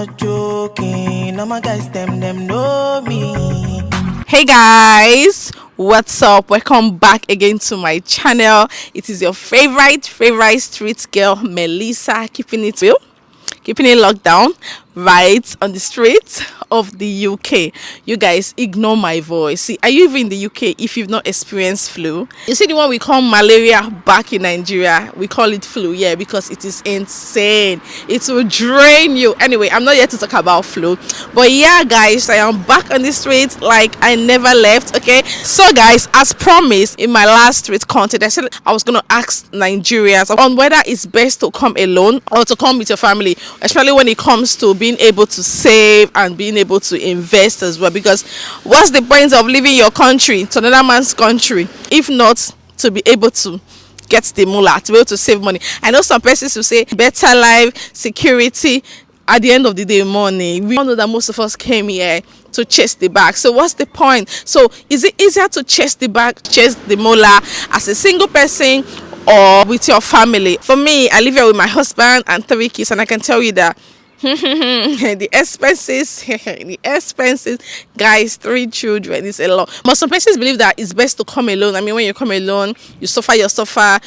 not joking. All my guys, them know me. Hey guys, what's up? Welcome back again to my channel. It is your favorite street girl, Melissa, keeping it real, keeping it locked down right on the streets of the UK. You guys ignore my voice. See, are you even in the UK if you've not experienced flu? You see the one we call malaria back in Nigeria, we call it flu, yeah, because it is insane. It will drain you. Anyway, I'm not here to talk about flu, but yeah guys, I am back on the streets like I never left. Okay, so guys, as promised in my last street content, I said I was gonna ask Nigerians on whether it's best to come alone or to come with your family, especially when it comes to being able to save and being able to invest as well. Because what's the point of leaving your country to another man's country if not to be able to get the mullah, to be able to save money? I know some persons will say better life, security, at the end of the day money. We all know that most of us came here to chase the bag. So what's the point? So is it easier to chase the bag, chase the mullah as a single person or with your family? For me, I live here with my husband and 3 kids, and I can tell you that the expenses, guys, 3 children is a lot. But some persons believe that it's best to come alone. I mean, when you come alone, you suffer,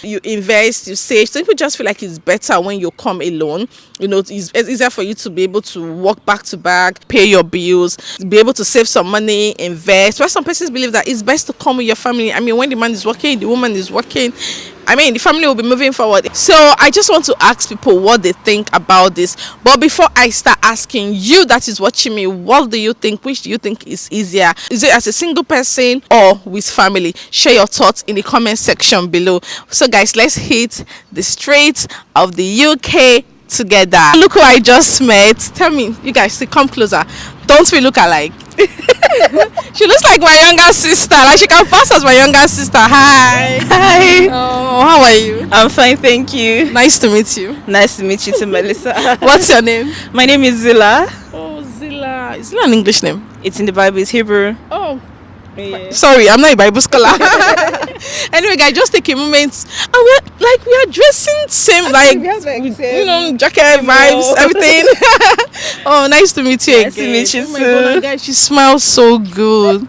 you invest, you save. So people just feel like it's better when you come alone. You know, it's easier for you to be able to walk back to back, pay your bills, be able to save some money, invest. But some persons believe that it's best to come with your family. I mean, when the man is working, the woman is working, I mean, the family will be moving forward. So I just want to ask people what they think about this. But before I start asking you that is watching me, what do you think? Which do you think is easier? Is it as a single person or with family? Share your thoughts in the comment section below. So guys, let's hit the streets of the UK together. Look who I just met. Tell me, you guys, come closer. Don't we look alike? She looks like my younger sister. Like she can pass as my younger sister. Hi. Hi. Oh, how are you? I'm fine, thank you. Nice to meet you. Nice to meet you too, Melissa. What's your name? My name is Zilla. Oh, Zilla. Is Zilla an English name? It's in the Bible, it's Hebrew. Oh. Yeah. Sorry, I'm not a Bible scholar. Anyway, guys, just take a moment. And we are dressing same, like you know, jacket vibes, everything. Oh, nice to meet you. Nice to meet you oh too. My God, guys, she smells so good.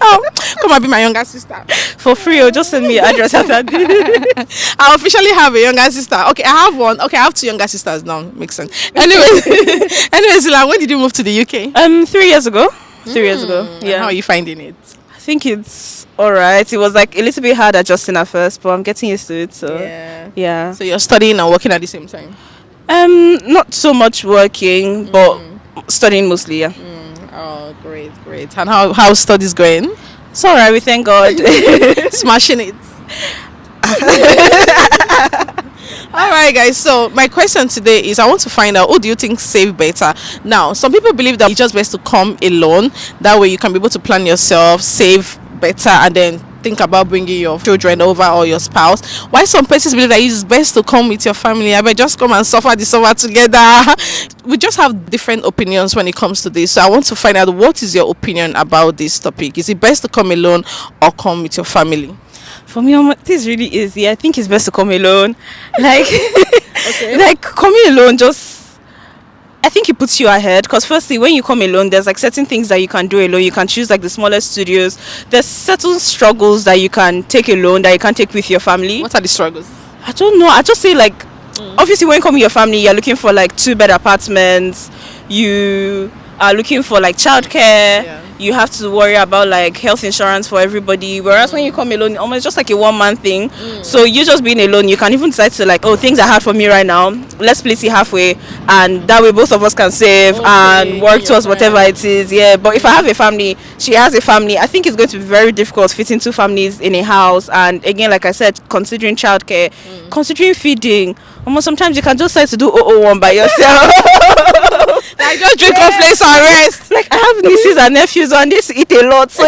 Oh, come and be my younger sister For free, or just send me your address after this. I officially have a younger sister. Okay, I have one. Okay, I have 2 younger sisters now. Makes sense. Anyway, Zilla, when did you move to the UK? 3 years ago. 3 years ago. Yeah. And how are you finding it? I think it's alright. It was like a little bit hard adjusting at first, but I'm getting used to it. So yeah. So you're studying and working at the same time? Not so much working, but studying mostly. Yeah. Oh, great. And how's studies going? It's alright. We thank God. Smashing it. All right, guys, so my question today is I want to find out, who do you think save better? Now, some people believe that it's just best to come alone. That way you can be able to plan yourself, save better, and then think about bringing your children over or your spouse. Why some persons believe that it's best to come with your family? I bet just come and suffer together. We just have different opinions when it comes to this. So I want to find out, what is your opinion about this topic? Is it best to come alone or come with your family? For me, this is really easy. I think it's best to come alone. Like, like coming alone I think it puts you ahead, because firstly, when you come alone, there's like certain things that you can do alone. You can choose like the smallest studios. There's certain struggles that you can take alone that you can't take with your family. What are the struggles? I don't know. I just say like, obviously when you come with your family, you're looking for like 2-bed apartments. You are looking for like childcare. Yeah. You have to worry about like health insurance for everybody, whereas when you come alone, almost just like a one-man thing. So you just being alone, you can even decide to like, oh, things are hard for me right now, let's split it halfway, and that way both of us can save and work towards whatever it is. Yeah, but if I have a family, she has a family, I think it's going to be very difficult fitting 2 families in a house. And again, like I said, considering childcare, considering feeding, almost sometimes you can just decide to do 001 by yourself. Like just drink cornflakes and rest. Like I have nieces and nephews and they eat a lot. So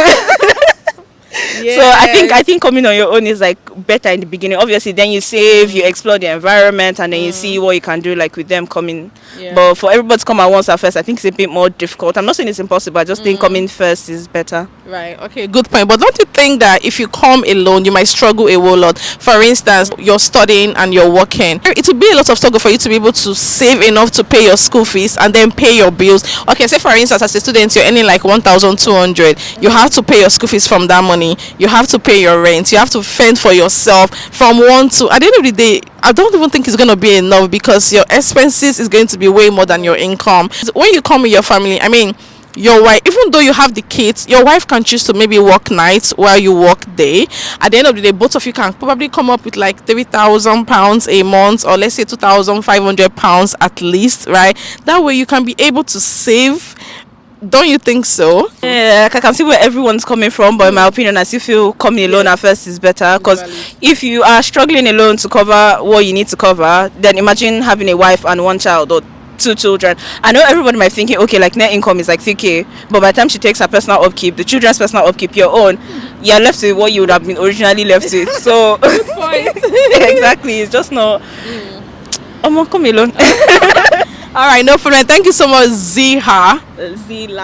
So I think coming on your own is like better in the beginning. Obviously, then you save, you explore the environment, and then you see what you can do like with them coming. But for everybody to come at once at first, I think it's a bit more difficult. I'm not saying it's impossible. I just think coming first is better. Right. Okay. Good point. But don't you think that if you come alone, you might struggle a whole lot? For instance, you're studying and you're working. It will be a lot of struggle for you to be able to save enough to pay your school fees and then pay your bills. Okay. Say for instance, as a student, you're earning like 1,200. You have to pay your school fees from that money. You have to pay your rent. You have to fend for yourself from one to. At the end of the day, I don't even think it's going to be enough because your expenses is going to be way more than your income. When you come with your family, I mean, your wife, even though you have the kids, your wife can choose to maybe work nights while you work day. At the end of the day, both of you can probably come up with like £3,000 a month, or let's say £2,500 at least, right? That way you can be able to save. Don't you think so? Yeah, I can see where everyone's coming from, but in my opinion, I still feel coming alone at first is better, because if you are struggling alone to cover what you need to cover, then imagine having a wife and one child or 2 children. I know everybody might be thinking, okay, like net income is like 3k, but by the time she takes her personal upkeep, the children's personal upkeep, your own, you're left with what you would have been originally left with. So good point. Exactly, it's just not. I'm not coming alone. All right, no problem. Thank you so much, Zilla.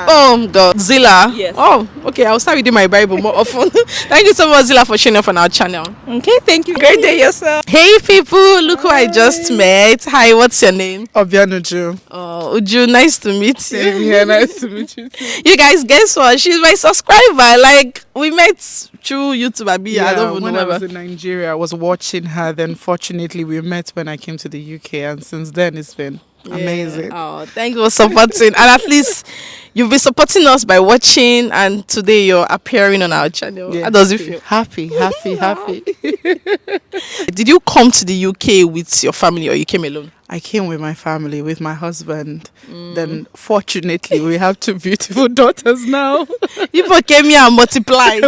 Oh God, Zilla. Yes. Oh, okay. I'll start reading my Bible more often. Thank you so much, Zilla, for showing up on our channel. Okay, thank you. Great day yourself. Hey people, look who I just met. Hi, what's your name? Uju. Oh, Uju, nice to meet you. Yeah, nice to meet you too. You guys, guess what? She's my subscriber. Like, we met through YouTube. I don't when know. I was in Nigeria, I was watching her. Then, fortunately, we met when I came to the UK, and since then, it's been amazing. Oh, thank you for supporting. And at least you've been supporting us by watching, and today you're appearing on our channel. Yeah, How does it feel? Happy. Did you come to the UK with your family, or you came alone? I came with my family, with my husband. Then, fortunately, we have 2 beautiful daughters now. You came here and multiplied.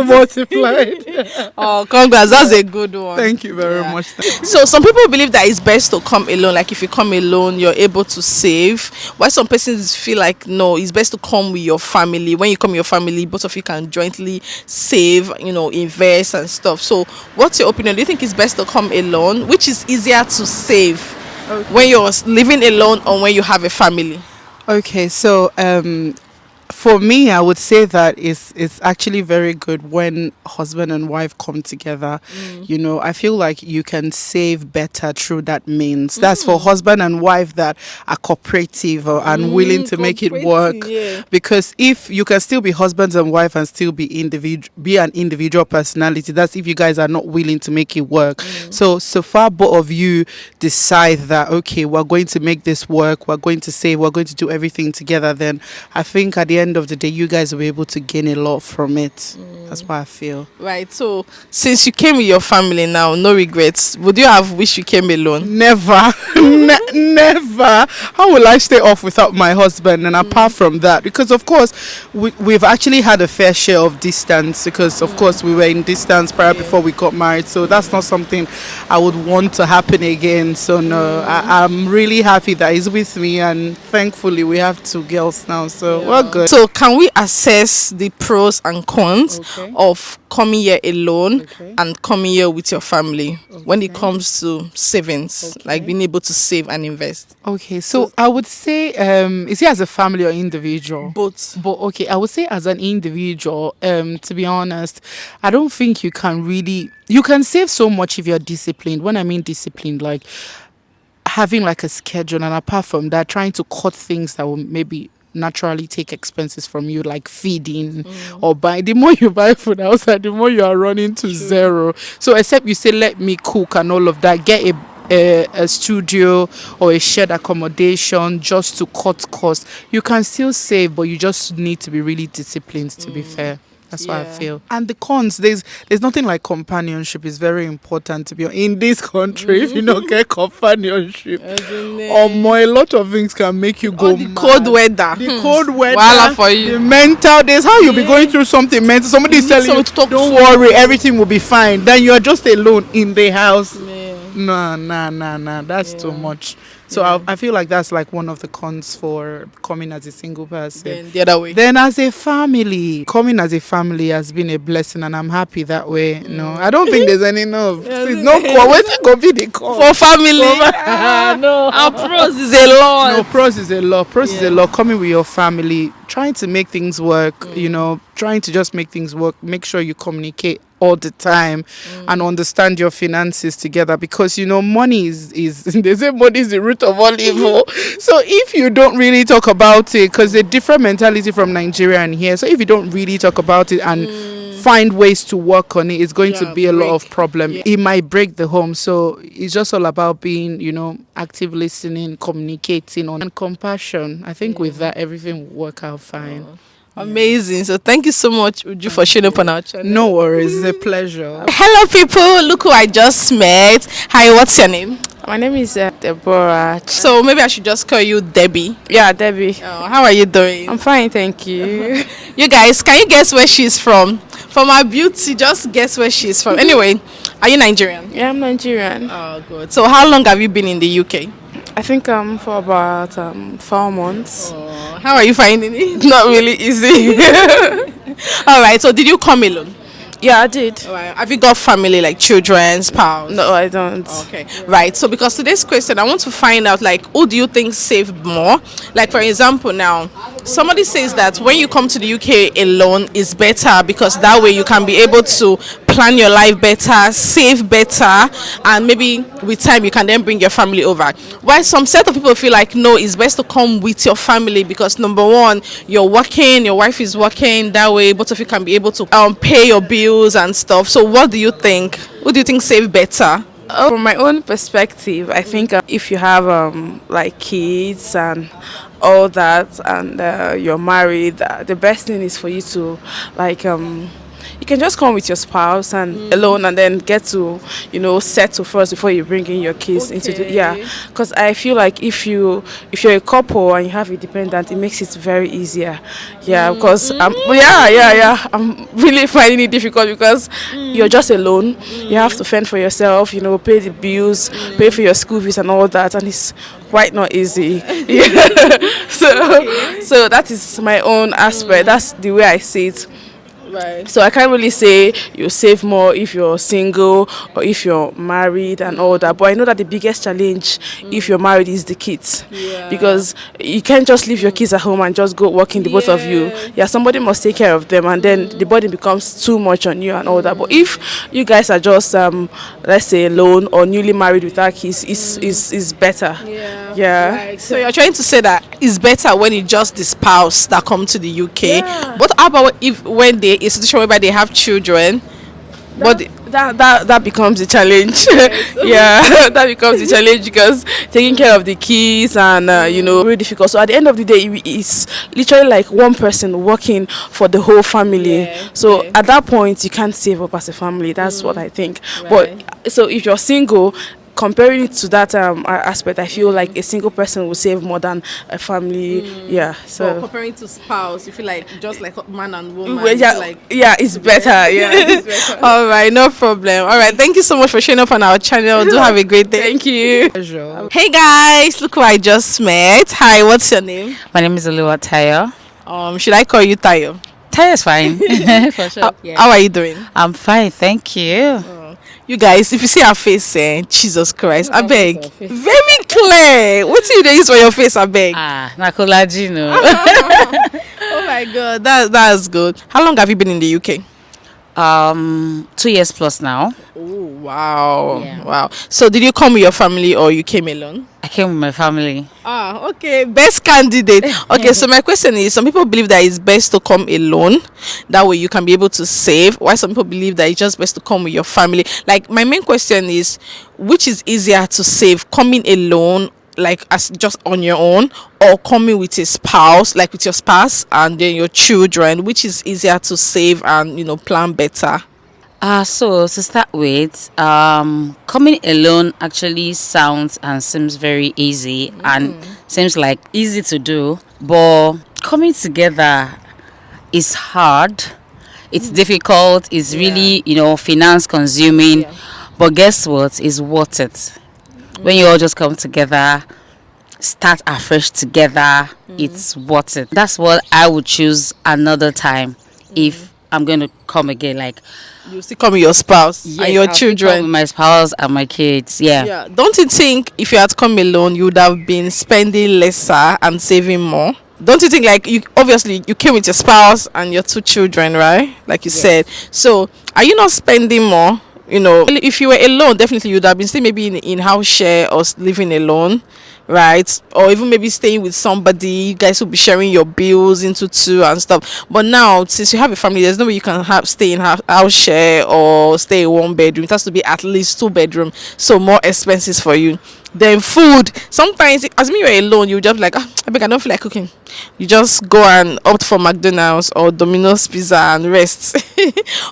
Oh, congrats. That's a good one. Thank you very much. So some people believe that it's best to come alone. Like if you come alone, you're able to save. While some persons feel like, no, it's best to come with your family. When you come with your family, both of you can jointly save, invest and stuff. So what's your opinion? Do you think it's best to come alone? Which is easier to save? Okay. When you're living alone or when you have a family? Okay, so for me, I would say that it's actually very good when husband and wife come together. I feel like you can save better through that means. That's for husband and wife that are cooperative and willing to make it work. Yeah. Because if you can still be husbands and wife and still be an individual personality, that's if you guys are not willing to make it work. So far both of you decide that, okay, we're going to make this work, we're going to save, we're going to do everything together, then I think at the end of the day you guys will be able to gain a lot from it. That's what I feel. Right. So since you came with your family now, no regrets. Would you have wished you came alone? Never. Never. How will I stay off without my husband? And apart from that, because of course we've actually had a fair share of distance, because of course we were in distance prior before we got married, so that's not something I would want to happen again. So no, I'm really happy that he's with me, and thankfully we have 2 girls now, so we're good. So can we assess the pros and cons of coming here alone and coming here with your family when it comes to savings, like being able to save and invest? Okay, so I would say, is it as a family or individual? Both. But okay, I would say as an individual, to be honest, I don't think you can save so much if you're disciplined. When I mean disciplined, like having like a schedule, and apart from that, trying to cut things that will maybe naturally take expenses from you, like feeding or buying. The more you buy food outside, the more you are running to zero. So except you say, let me cook and all of that, get a studio or a shared accommodation just to cut costs. You can still save, but you just need to be really disciplined, to be fair. That's what I feel. And the cons, there's nothing like companionship. Is very important to be in this country. If you don't get companionship, or more, a lot of things can make you go the mad. cold weather. The cold weather. Voila for you. The mental days. How you'll be going through something mental. Somebody is telling you, don't worry, everything will be fine. Then you are just alone in the house. Nah. That's too much. So I feel like that's like one of the cons for coming as a single person. Then the other way. Then as a family, coming as a family has been a blessing, and I'm happy that way. No, I don't think there's any no. It's no call. Wait, go be the call. For family. No. Our pros is a lot. No, pros is a lot. Pros is a lot. Coming with your family, trying to make things work, trying to just make things work. Make sure you communicate all the time and understand your finances together, because money is they say money is the root of all evil. So if you don't really talk about it, because a different mentality from Nigeria and here, so if you don't really talk about it and find ways to work on it, it's going to be a lot of problem. It might break the home. So it's just all about being active listening, communicating and compassion. I think with that everything will work out fine. Amazing. So thank you so much, Uju, for showing up on our channel. No worries, it's a pleasure. Hello people, look who I just met. Hi, what's your name? My name is Deborah. So maybe I should just call you Debbie. Yeah, Debbie. Oh, how are you doing? I'm fine, thank you. You guys, can you guess where she's from? From her beauty, just guess where she's from. Anyway, are you Nigerian? Yeah, I'm Nigerian. Oh, good. So how long have you been in the UK? I think for about 4 months. Oh, how are you finding it? Not really easy. All right, so did you come alone? Yeah, I did. All right. Have you got family, like children, spouse? No, I don't. Okay, right. So because today's question, I want to find out, like, who do you think saved more? Like, for example, now somebody says that when you come to the UK alone is better, because that way you can be able to plan your life better, save better, and maybe with time you can then bring your family over. While some set of people feel like no, it's best to come with your family, because number one, you're working, your wife is working, that way both of you can be able to pay your bills and stuff. So what do you think? Who do you think save better? From my own perspective, I think if you have like kids and all that, and you're married, the best thing is for you to like you can just come with your spouse and alone, and then get to settle first before you bring in your kids into the because I feel like if you're a couple and you have a dependent, it makes it very easier. Because I'm really finding it difficult, because you're just alone. You have to fend for yourself, pay the bills, pay for your school fees and all that, and it's quite not easy. So that is my own aspect. That's the way I see it. Right. So I can't really say you save more if you're single or if you're married and all that. But I know that the biggest challenge if you're married is the kids. Yeah. Because you can't just leave your kids at home and just go working, the both of you. Yeah, somebody must take care of them, and then the burden becomes too much on you and all that. But if you guys are just let's say alone or newly married without kids, is better. Yeah. Right. So you're trying to say that it's better when it's just the spouse that come to the UK. Yeah. But how about when they a situation whereby they have children? That becomes a challenge. Yeah, that becomes a challenge, because taking care of the kids and really difficult. So at the end of the day, it's literally like one person working for the whole family. So at that point, you can't save up as a family. That's what I think. Right. But so if you're single, comparing it to that aspect, I feel like a single person will save more than a family. So comparing to spouse, you feel like just like man and woman. It's better. It's better. All right, no problem. All right, thank you so much for showing up on our channel. Do have a great day. Thank you. Hey guys, look who I just met. Hi, what's your name? My name is Oluwa Tayo. Should I call you Tayo? Tayo is fine. For sure. How are you doing? I'm fine, thank you. You guys, if you see her face, Jesus Christ, I beg. Very clear. What do you use for your face, I beg? Na collagen. Oh my God, that's good. How long have you been in the UK? 2 years plus now. Oh, wow. Yeah. Wow. So did you come with your family or you came alone? I came with my family. Okay. Best candidate. Okay, so my question is, some people believe that it's best to come alone. That way you can be able to save. Why some people believe that it's just best to come with your family. Like, my main question is, which is easier to save? Coming alone, like as just on your own, or coming with a spouse, like with your spouse and then your children? Which is easier to save and plan better? So to start with, coming alone actually sounds and seems very easy and seems like easy to do, but coming together is hard. It's difficult. It's really finance consuming, but guess what? It's worth it. When you all just come together, start afresh together, it's worth it. That's what I would choose another time if I'm going to come again. Like, You still come with your spouse and your I'll still come children. with my spouse and my kids. Yeah. Don't you think if you had come alone, you would have been spending lesser and saving more? Don't you think, like, you obviously you came with your spouse and your two children, right? Like you said. So are you not spending more? You know, if you were alone, definitely you'd have been staying maybe in house share or living alone, right? Or even maybe staying with somebody. You guys will be sharing your bills into two and stuff. But now, since you have a family, there's no way you can stay in house share or stay in one bedroom. It has to be at least 2 bedroom, so more expenses for you. Then food. Sometimes, as me, you're alone, you just like, I beg, I don't feel like cooking. You just go and opt for McDonald's or Domino's Pizza and rest,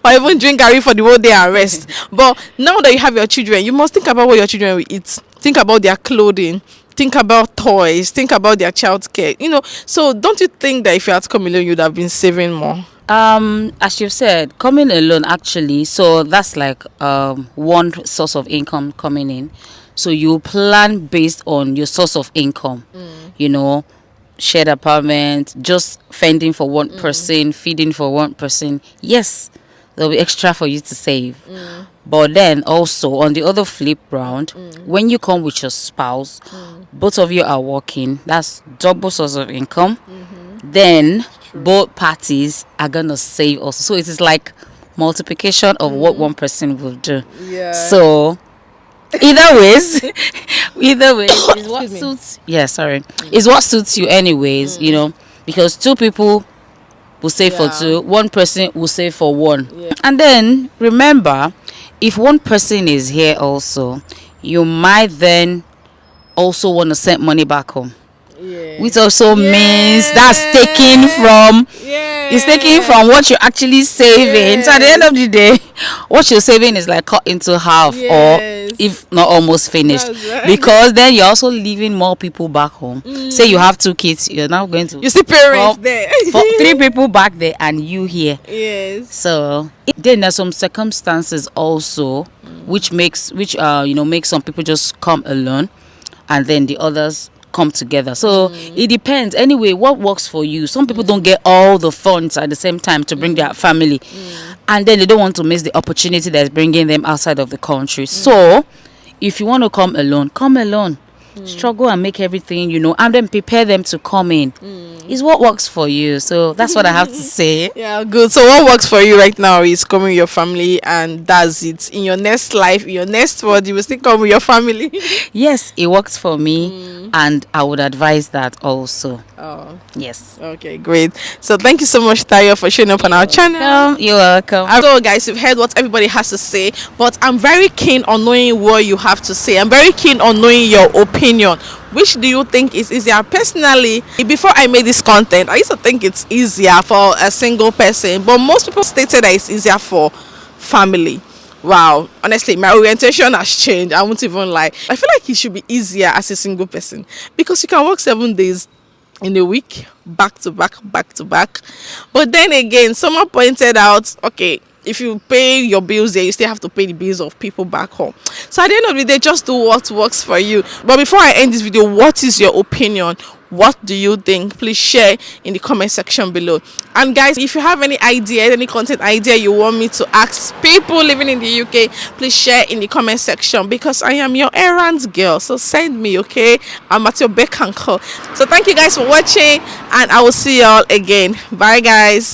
or even drink curry for the whole day and rest. But now that you have your children, you must think about what your children will eat. Think about their clothing. Think about toys. Think about their childcare. You know. So don't you think that if you had to come alone, you'd have been saving more? As you've said, coming alone actually, so that's like one source of income coming in. So you plan based on your source of income. You know, shared apartment, just fending for one person, feeding for one person. Yes, there'll be extra for you to save. But then also on the other flip round, when you come with your spouse, both of you are working. That's double source of income. Then both parties are gonna save also. So it is like multiplication of what one person will do. Yeah. So either ways, is what suits. Yeah, sorry, is what suits you anyways. You know, because two people will save for two, one person will save for one. And then remember, if one person is here also, you might then also want to send money back home. Which also means that's taken from it's taken from what you're actually saving. So at the end of the day, what you're saving is like cut into half, or if not almost finished. Right. Because then you're also leaving more people back home. Say you have 2 kids, you're now going to You see parents there. for 3 people back there and you here. Yes. So then there's some circumstances also which makes some people just come alone and then the others come together. So it depends. Anyway, what works for you? Some people don't get all the funds at the same time to bring their family, and then they don't want to miss the opportunity that's bringing them outside of the country. So if you want to come alone, come alone. Struggle and make everything, and then prepare them to come in. Is what works for you. So that's what I have to say. Yeah, good. So what works for you right now is coming with your family, and that's it. In your next life, in your next world, you will still come with your family. Yes, it works for me, and I would advise that also. Oh, Yes. okay, great. So thank you so much, Tayo, for showing up on our channel. You're welcome. So guys, you've heard what everybody has to say, but I'm very keen on knowing what you have to say. I'm very keen on knowing your opinion. Which do you think is easier? Personally, before I made this content, I used to think it's easier for a single person, but most people stated that it's easier for family. Wow, honestly, my orientation has changed. I won't even lie. I feel like it should be easier as a single person because you can work 7 days in a week, back to back. But then again, someone pointed out, okay, if you pay your bills there, you still have to pay the bills of people back home. So at the end of the day, just do what works for you. But before I end this video, what is your opinion? What do you think? Please share in the comment section below. And guys, if you have any idea, any content idea you want me to ask people living in the UK, please share in the comment section, because I am your errands girl. So send me, okay? I'm at your beck and call. So thank you guys for watching, and I will see y'all again. Bye guys.